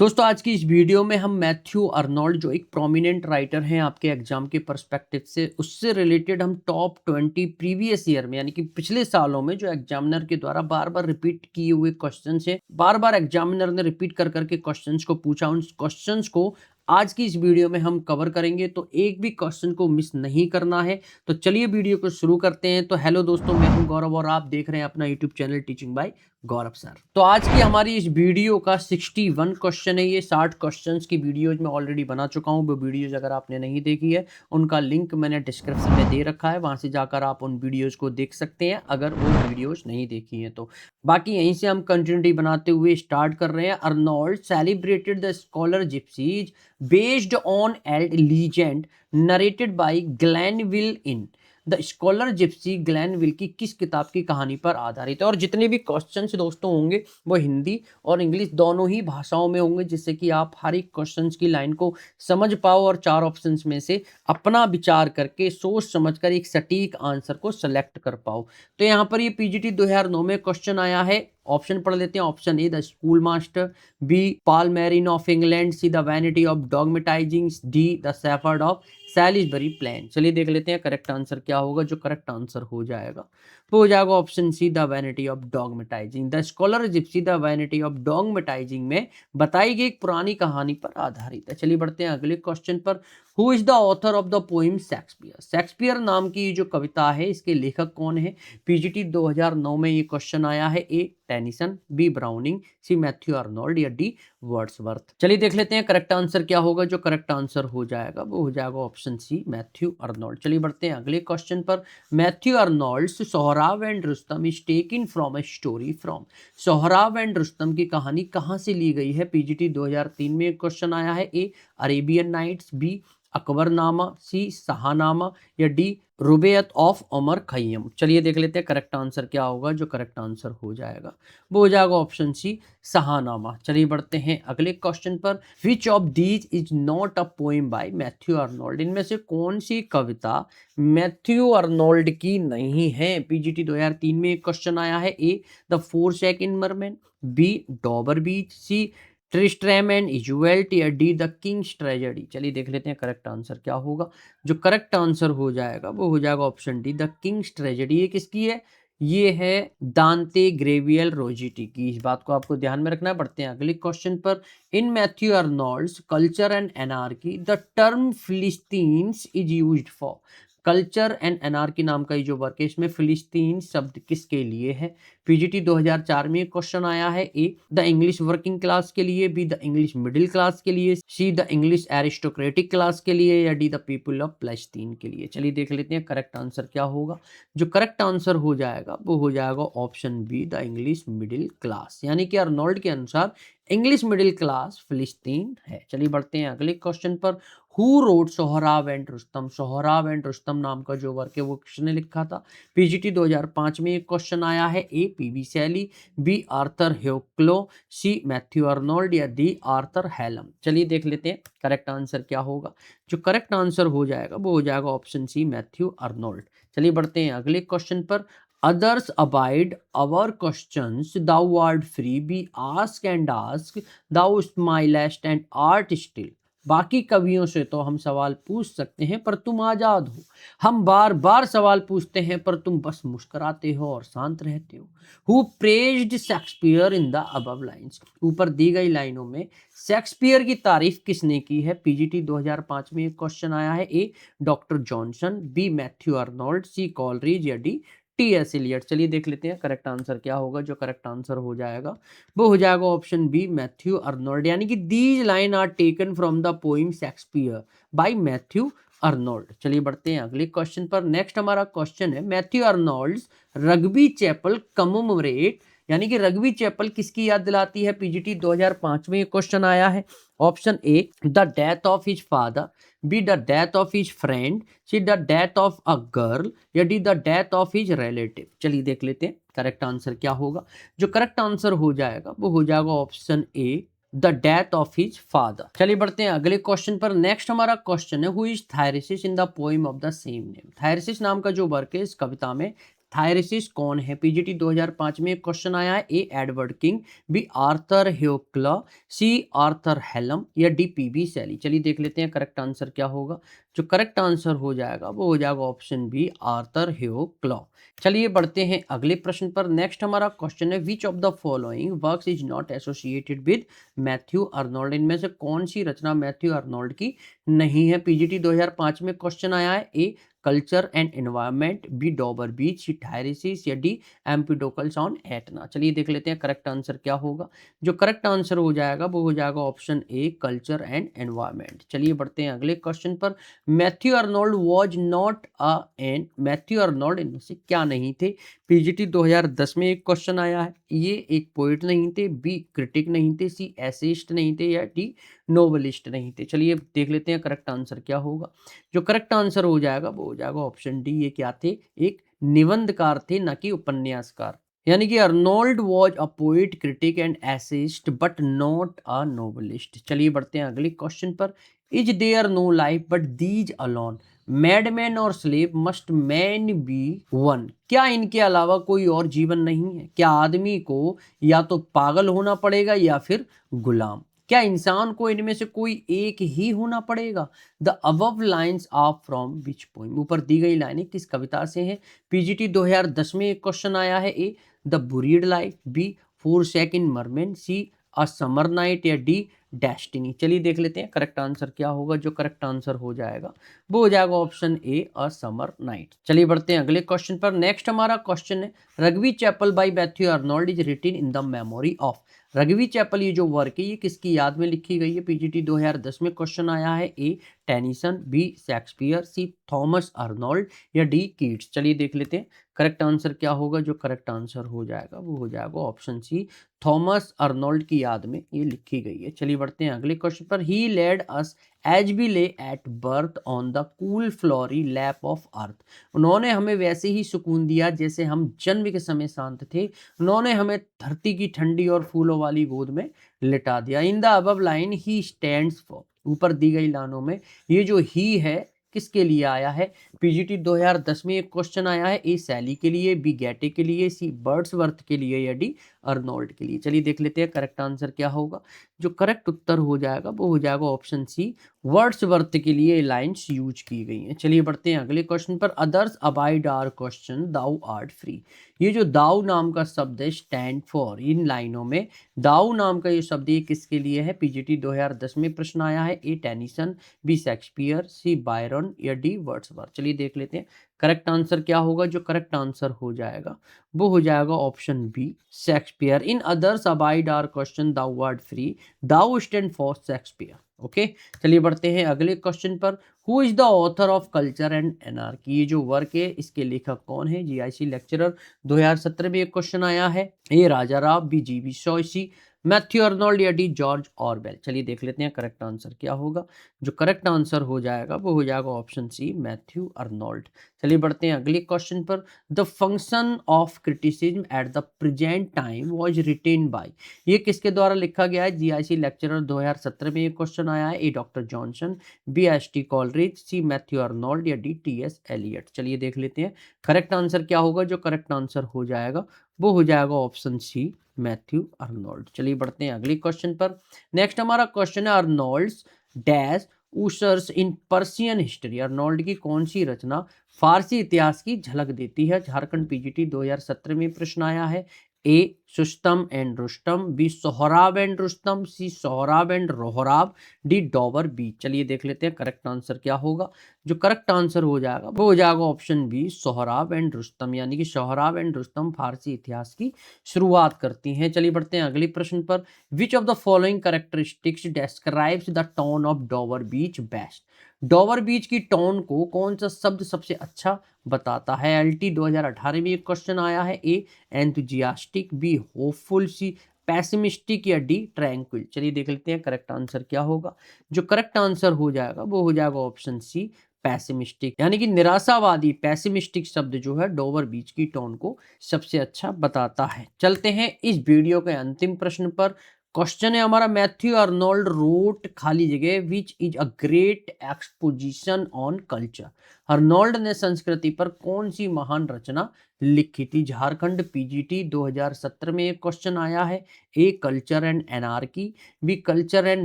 दोस्तों आज की इस वीडियो में हम मैथ्यू अर्नोल्ड जो एक प्रोमिनेंट राइटर हैं आपके एग्जाम के पर्सपेक्टिव से उससे रिलेटेड हम टॉप 20 प्रीवियस ईयर में यानी कि पिछले सालों में जो एग्जामिनर के द्वारा बार बार रिपीट किए हुए क्वेश्चंस है, बार बार एग्जामिनर ने रिपीट कर करके क्वेश्चंस को पूछा, उन क्वेश्चंस को आज की इस वीडियो में हम कवर करेंगे। तो एक भी क्वेश्चन को मिस नहीं करना है। तो चलिए वीडियो को शुरू करते हैं। तो हेलो दोस्तों, मैं हूं गौरव और आप देख रहे हैं अपना यूट्यूब चैनल टीचिंग बाय गौरव सर। तो आज की हमारी इस वीडियो का 61 क्वेश्चन है। ये 60 क्वेश्चंस की वीडियोज मैं ऑलरेडी बना चुका हूँ। वो वीडियोज अगर आपने नहीं देखी है उनका लिंक मैंने डिस्क्रिप्शन में दे रखा है, वहां से जाकर आप उन वीडियोज को देख सकते हैं अगर वो वीडियोज नहीं देखी है तो। बाकी यहीं से हम कंटिन्यूटी बनाते हुए स्टार्ट कर रहे हैं। Arnold celebrated the scholar gipsies based on old legend narrated by Glanvill in the scholar gipsy Glanvill की किस किताब की कहानी पर आधारित है। और जितने भी क्वेश्चंस दोस्तों होंगे वो हिंदी और इंग्लिश दोनों ही भाषाओं में होंगे, जिससे कि आप हर एक क्वेश्चंस की लाइन को समझ पाओ और चार ऑप्शंस में से अपना विचार करके सोच समझकर एक सटीक आंसर को सेलेक्ट कर पाओ। तो यहाँ पर ये पीजीटी 2009 में क्वेश्चन आया है। ऑप्शन पढ़ लेते हैं। Option A the school master, B Palmerin of England, C the vanity of dogmatizing, D the shepherd of Salisbury Plain. चलिए देख लेते हैं करेक्ट आंसर क्या होगा। जो करेक्ट आंसर हो जाएगा वो हो जाएगा option C the vanity of dogmatizing. The scholar gypsy the vanity of dogmatizing में बताई गई एक पुरानी कहानी पर आधारित है। चलिए बढ़ते हैं अगले क्वेश्चन पर। Who is the author of the poem Shakespeare. Shakespeare नाम की जो कविता है इसके लेखक कौन है। पीजीटी 2009 में ये क्वेश्चन आया है। ए टेनिसन, बी ब्राउनिंग, सी मैथ्यू अर्नोल्ड या डी वर्ड्सवर्थ। चलिए देख लेते हैं करेक्ट आंसर क्या होगा। जो करेक्ट आंसर हो जाएगा वो हो जाएगा ऑप्शन सी मैथ्यू अर्नोल्ड। चलिए बढ़ते हैं अगले क्वेश्चन पर। Matthew Arnold's Sohrab and Rustam is taken from a story from. Sohrab and Rustam की कहानी कहां से ली गई है। पीजीटी 2003 में एक क्वेश्चन आया है। ए अरेबियन नाइट्स, बी अकबरनामा, सी शाहनामा या डी रुबैयत ऑफ उमर खैयम। चलिए देख लेते हैं करेक्ट आंसर क्या होगा। जो करेक्ट आंसर हो जाएगा वो हो जाएगा ऑप्शन सी शाहनामा। चलिए बढ़ते हैं अगले क्वेश्चन पर। Which of these is not a poem by Matthew Arnold. इनमें से कौन सी कविता मैथ्यू अर्नोल्ड की नहीं है। पीजीटी 2003 में एक क्वेश्चन आया है। A the forsaken merman, B Dover beach, C Tristram and Iseult या डी द किंग्स ट्रेजेडी। चलिए देख लेते हैं करेक्ट आंसर क्या होगा। जो करेक्ट आंसर हो जाएगा वो हो जाएगा option D the Kings tragedy. ये किसकी है। ये है दांते ग्रेवियल रोजिटी की। इस बात को आपको ध्यान में रखना। पड़ते हैं अगले क्वेश्चन पर। In Matthew Arnold's Culture and Anarchy the term Philistines is used for. Culture and Anarchy नाम का ये जो वर्क है इसमें फिलिस्तीन शब्द किसके लिए है। पीजीटी 2004 में क्वेश्चन आया है। A the English working class के लिए, be the English middle class के लिए, see the English aristocratic class के लिए या D the people of Palestine के लिए। चलिए देख लेते हैं करेक्ट आंसर क्या होगा। जो करेक्ट आंसर हो जाएगा वो हो जाएगा option be the English middle class, यानी कि अर्नोल्ड के अनुसार इंग्लिश मिडिल क्लास फिलिस्तीन है। चलिए बढ़ते हैं अगले क्वेश्चन पर। Who wrote Sohrab and Rustam. Sohrab and Rustam नाम का जो वर्क है वो किसने लिखा था। पीजीटी 2005 में एक क्वेश्चन आया है। ए पीबी शैली, बी आर्थर ह्यूक्लो, सी मैथ्यू अर्नोल्ड या डी आर्थर हेलम। चलिए देख लेते हैं करेक्ट आंसर क्या होगा। जो करेक्ट आंसर हो जाएगा वो हो जाएगा ऑप्शन सी मैथ्यू अर्नोल्ड। चलिए बढ़ते हैं अगले क्वेश्चन पर। Others abide our questions, thou art free, be ask and ask, thou smilest and art still। बाकी कवियों से तो हम सवाल पूछ सकते हैं पर तुम आजाद हो। हम बार बार सवाल पूछते हैं पर तुम बस मुस्कुराते हो और शांत रहते हो। Who praised Shakespeare in the above lines. ऊपर दी गई लाइनों में शेक्सपियर की तारीफ किसने की है। पीजीटी 2005 में एक क्वेश्चन आया है। A doctor Johnson, B Matthew Arnold, C Coleridge या डी टी.एस. एलियट। चलिए देख लेते हैं करेक्ट आंसर क्या होगा। जो करेक्ट आंसर हो जाएगा वो हो जाएगा ऑप्शन बी मैथ्यू अर्नोल्ड, यानी कि these line are taken from the poem Shakespeare by Matthew Arnold. चलिए बढ़ते हैं अगले क्वेश्चन पर। नेक्स्ट हमारा क्वेश्चन है। मैथ्यू अर्नोल्ड्स रग्बी चैपल कमेमोरेट, यानी कि रग्बी चैपल किसकी याद दिलाती है। पीजीटी 2005 में क्वेश्चन आया है। Option A the death of his father, B the death of his friend, C the death of a girl या D the death of his relative. चलिए देख लेते हैं करेक्ट आंसर क्या होगा। जो करेक्ट आंसर हो जाएगा वो हो जाएगा option A the death of his father. चलिए बढ़ते हैं अगले क्वेश्चन पर। नेक्स्ट हमारा क्वेश्चन है। Who is Thyrsis in the poem of the same name. Thyrsis नाम का जो वर्क है इस कविता में थायरिसिस कौन है? पीजीटी 2005 में एक क्वेश्चन आया है। ए एडवर्ड किंग, बी आर्थर ह्यूक्ला, सी आर्थर हेलम या डी पीबी शैली। चलिए देख लेते हैं करेक्ट आंसर क्या होगा। जो करेक्ट आंसर हो जाएगा वो हो जाएगा ऑप्शन बी आर्थर ह्यूक्ला। चलिए बढ़ते हैं अगले प्रश्न पर। नेक्स्ट हमारा क्वेश्चन है विच of the following works is not associated with Matthew Arnold. इनमें से कौन सी रचना मैथ्यू अर्नोल्ड की नहीं है? पीजीटी 2005 में क्वेश्चन आया है। A culture and environment, B Dover beach, C Thyrsis या डी एम्पिडोकल्स ऑन एटना। चलिए देख लेते हैं करेक्ट आंसर क्या होगा। जो करेक्ट आंसर हो जाएगा वो हो जाएगा option A culture and environment. चलिए बढ़ते हैं अगले क्वेश्चन पर। Matthew Arnold was not a an, Matthew Arnold इनमें से क्या नहीं थे? पीजीटी 2010 में एक क्वेश्चन आया है। ये एक पोइट नहीं थे, बी क्रिटिक नहीं थे, सी एसेइस्ट नहीं थे या डी नोवेलिस्ट नहीं थे। चलिए देख लेते हैं करेक्ट आंसर क्या होगा। जो करेक्ट आंसर हो जाएगा वो हो जाएगा ऑप्शन डी। ये क्या थे? एक निबंधकार थे, ना कि उपन्यासकार। यानी कि Arnold was a poet, critic and essayist but not a novelist. चलिए बढ़ते हैं अगले क्वेश्चन पर। Is there no life but these alone, madman और slave, must man be one. क्या इनके अलावा कोई और जीवन नहीं है? क्या आदमी को या तो पागल होना पड़ेगा या फिर गुलाम? क्या इंसान को इनमें से कोई एक ही होना पड़ेगा? The above lines are from which poem. ऊपर दी गई लाइनें किस कविता से हैं? पीजीटी 2010 में एक क्वेश्चन आया है। A the buried life, B forsaken merman, C a summer night या डी डेस्टिनी। चलिए देख लेते हैं करेक्ट आंसर क्या होगा। जो करेक्ट आंसर हो जाएगा वो हो जाएगा ऑप्शन ए अ समर नाइट। चलिए बढ़ते हैं अगले क्वेश्चन पर। नेक्स्ट हमारा क्वेश्चन है Rugby Chapel by Matthew Arnold is written in the memory of. Rugby Chapel ये जो वर्क है ये किसकी याद में लिखी गई है? पीजीटी 2010 में क्वेश्चन आया है। ए टेनिसन, बी शेक्सपियर, सी थॉमस अर्नोल्ड या डी कीट्स। चलिए देख लेते हैं करेक्ट आंसर क्या होगा। जो करेक्ट आंसर हो जाएगा वो हो जाएगा ऑप्शन सी थॉमस अर्नोल्ड की याद में ये लिखी गई है। चलिए बढ़ते हैं अगले क्वेश्चन पर। He laid us as we lay at birth on the cool flowery lap of earth. उन्होंने हमें वैसे ही सुकून दिया जैसे हम जन्म के समय शांत थे। उन्होंने हमें धरती की ठंडी और फूलों वाली गोद में लिटा दिया। In the above line he stands for. ऊपर दी गई लाइनों में ये जो ही है किसके लिए आया है? पीजीटी 2010 में एक क्वेश्चन आया है। ए सैली के लिए, बी गैटे के लिए, सी बर्ड्सवर्थ के लिए या डी अर्नोल्ड के लिए। चलिए देख लेते हैं करेक्ट आंसर क्या होगा। जो करेक्ट उत्तर हो जाएगा वो हो जाएगा ऑप्शन सी वर्ड्सवर्थ के लिए लाइंस यूज की गई हैं। चलिए बढ़ते हैं अगले क्वेश्चन पर। Others abide our question thou art free. ये जो दाउ नाम का शब्द है स्टैंड फॉर, इन लाइनों में दाउ नाम का ये शब्द ये किसके लिए है? पीजीटी 2010 में प्रश्न आया है। ए टेनिसन, बी शेक्सपियर, सी बायरन या डी वर्ड्सवर्थ। चलिए देख लेते हैं करेक्ट आंसर क्या होगा। जो करेक्ट आंसर हो जाएगा वो हो जाएगा option B Shakespeare. In others abide our question thou art free, thou stand for Shakespeare. Okay चलिए बढ़ते हैं अगले क्वेश्चन पर। Who is the author of culture and anarchy. ये जो वर्क है इसके लेखक कौन है? जीआईसी लेक्चरर 2017 में एक क्वेश्चन आया है। ए राजा राव, बी जीवी सॉयसी, मैथ्यू अर्नोल्ड या डी जॉर्ज ऑरवेल। चलिए देख लेते हैं करेक्ट आंसर क्या होगा। जो करेक्ट आंसर हो जाएगा वो हो जाएगा ऑप्शन सी मैथ्यू अर्नोल्ड। चलिए बढ़ते हैं अगले क्वेश्चन पर। The function of criticism at the present time was written by. ये किसके द्वारा लिखा गया है? जीआईसी लेक्चरर 2017 में एक क्वेश्चन आया है। A doctor Johnson, B S T Coleridge, C Matthew Arnold या डी टी एस एलियट। चलिए देख लेते हैं करेक्ट आंसर क्या होगा। जो करेक्ट आंसर हो जाएगा वो हो जाएगा ऑप्शन सी मैथ्यू अर्नोल्ड। चलिए बढ़ते हैं अगले क्वेश्चन पर। नेक्स्ट हमारा क्वेश्चन है Arnold's dash occurs in Persian history. Arnold की कौन सी रचना फारसी इतिहास की झलक देती है? झारखंड पीजीटी 2017 में प्रश्न आया है। A Sustam and Rustam, B Sohrab and Rustam, C Sohrab and Rohrab, D Dover beach. चलिए देख लेते हैं करेक्ट आंसर क्या होगा। जो करेक्ट आंसर हो जाएगा वो हो जाएगा option B Sohrab and Rustam. यानी कि सोहराब एंड रुस्तम फारसी इतिहास की शुरुआत करती हैं। चलिए बढ़ते हैं अगले प्रश्न पर। Which of the following characteristics describes the tone of Dover beach best. Dover beach की टोन को कौन सा शब्द सबसे अच्छा बताता है? एलटी 2018 में एक क्वेश्चन आया है। A enthusiastic, B hopeful, C pessimistic या डी ट्रैंक्विल। चलिए देख लेते हैं करेक्ट आंसर क्या होगा। जो करेक्ट आंसर हो जाएगा वो हो जाएगा ऑप्शन सी पैसिमिस्टिक। यानी कि निराशावादी, पैसिमिस्टिक शब्द जो है डॉबर बीच की टोन को सबसे अच्छा बताता है। चलते हैं इस वीडियो के अंतिम प्रश्न पर। क्वेश्चन है हमारा मैथ्यू अर्नोल्ड रोट खाली जगह which is a great exposition on culture. Arnold ने संस्कृति पर कौन सी महान रचना लिखी थी। झारखंड पीजीटी 2017 में एक क्वेश्चन आया है। A culture and anarchy, B culture and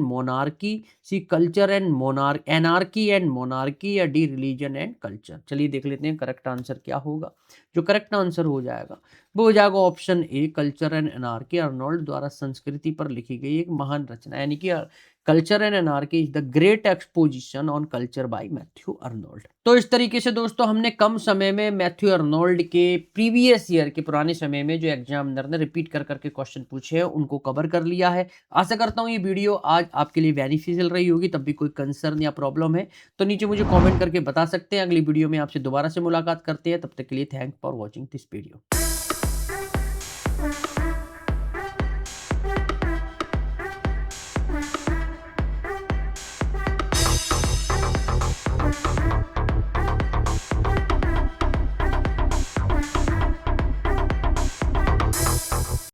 monarchy, C culture and anarchy and monarchy, या डी रिलीजन एंड कल्चर। चलिए देख लेते हैं करेक्ट आंसर क्या होगा। जो करेक्ट आंसर हो जाएगा वो हो जाएगा option A culture and anarchy, Arnold द्वारा संस्कृति पर लिखी गई एक महान रचना, यानी कि culture and anarchy is the great exposition on culture by Matthew Arnold. तो इस तरीके से दोस्तों हमने कम समय में मैथ्यू अर्नोल्ड के प्रीवियस ईयर के पुराने समय में जो एग्जामिनर ने रिपीट कर करके क्वेश्चन पूछे हैं उनको कवर कर लिया है। आशा करता हूं ये वीडियो आज आपके लिए बेनिफिशियल रही होगी। तब भी कोई कंसर्न या प्रॉब्लम है तो नीचे मुझे कॉमेंट करके बता सकते हैं। अगली वीडियो में आपसे दोबारा से मुलाकात करते हैं। तब तक के लिए thanks for watching this video.